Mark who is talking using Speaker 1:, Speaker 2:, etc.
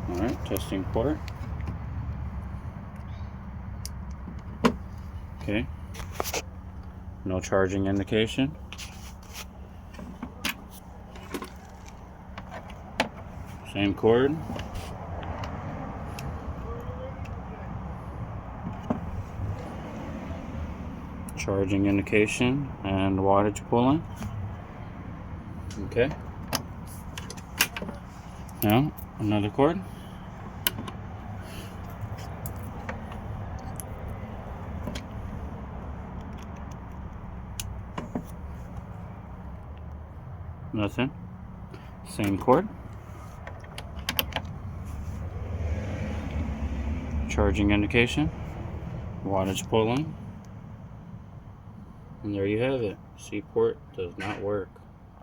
Speaker 1: Alright, testing port. Okay. No charging indication. Same cord. Charging indication and wattage pulling. Okay. Now, another cord. Nothing. Same cord. Charging indication. Wattage pulling. And there you have it. C port does not work.